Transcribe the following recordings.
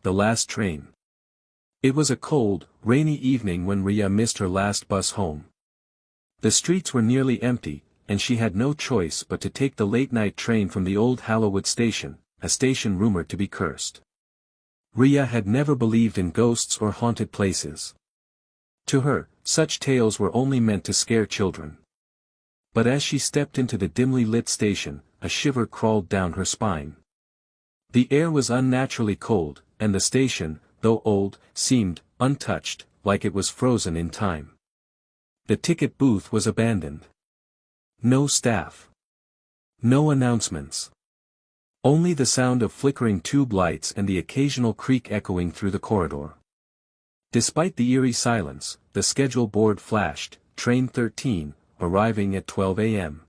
the last train. It was a cold, rainy evening when Rhea missed her last bus home. The streets were nearly empty, and she had no choice but to take the late-night train from the old Hallowwood station, a station rumored to be cursed. Rhea had never believed in ghosts or haunted places. To her, such tales were only meant to scare children. But as she stepped into the dimly lit station, a shiver crawled down her spine. The air was unnaturally cold, and the station, though old, seemed untouched, like it was frozen in time. The ticket booth was abandoned. No staff. No announcements. Only the sound of flickering tube lights and the occasional creak echoing through the corridor. Despite the eerie silence, the schedule board flashed, Train 13, arriving at 12 a.m.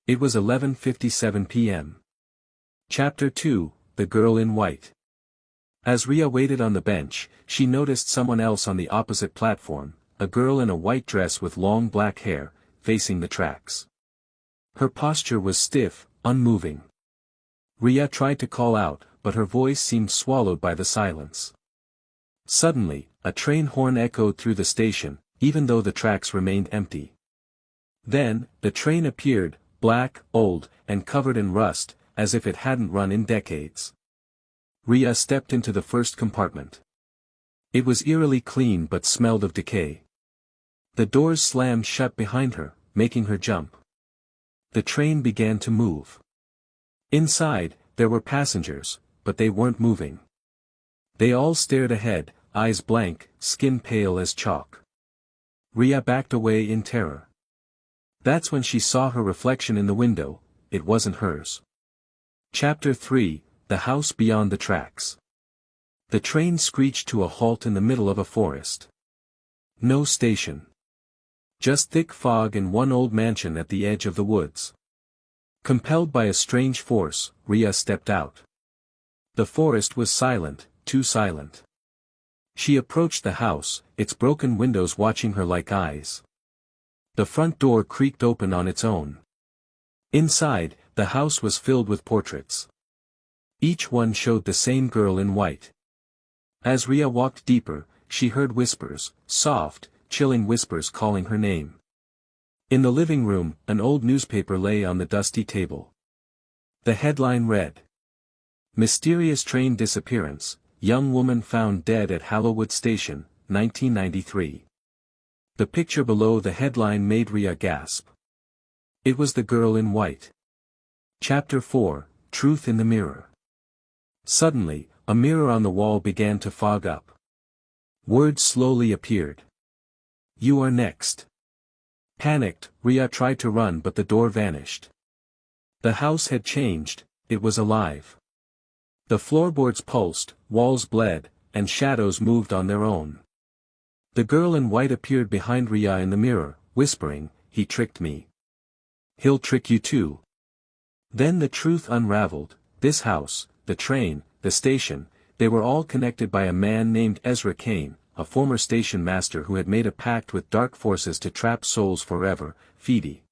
It was 11:57 p.m. Chapter 2, The Girl in White. As Rhea waited on the bench, she noticed someone else on the opposite platform, a girl in a white dress with long black hair, facing the tracks. Her posture was stiff, unmoving. Rhea tried to call out, but her voice seemed swallowed by the silence. Suddenly, a train horn echoed through the station, even though the tracks remained empty. Then, the train appeared, black, old, and covered in rust, as if it hadn't run in decades. Rhea stepped into the first compartment. It was eerily clean but smelled of decay. The doors slammed shut behind her, making her jump. The train began to move. Inside, there were passengers, but they weren't moving. They all stared ahead, eyes blank, skin pale as chalk. Rhea backed away in terror. That's when she saw her reflection in the window. It wasn't hers. Chapter 3, The House Beyond the Tracks. The train screeched to a halt in the middle of a forest. No station. Just thick fog and one old mansion at the edge of the woods. Compelled by a strange force, Rhea stepped out. The forest was silent, too silent. She approached the house, its broken windows watching her like eyes. The front door creaked open on its own. Inside, the house was filled with portraits. Each one showed the same girl in white. As Rhea walked deeper, she heard whispers, soft, chilling whispers calling her name. In the living room, an old newspaper lay on the dusty table. The headline read, "Mysterious Train Disappearance, Young Woman Found Dead at Hallowwood Station, 1993. The picture below the headline made Rhea gasp. It was the girl in white. Chapter 4, Truth in the Mirror. Suddenly, a mirror on the wall began to fog up. Words slowly appeared. You are next. Panicked, Rhea tried to run but the door vanished. The house had changed, it was alive. The floorboards pulsed, walls bled, and shadows moved on their own. The girl in white appeared behind Rhea in the mirror, whispering, "He tricked me. He'll trick you too." Then the truth unraveled. This house, the train, the station, they were all connected by a man named Ezra Kane, a former station master who had made a pact with dark forces to trap souls forever. Phoebe.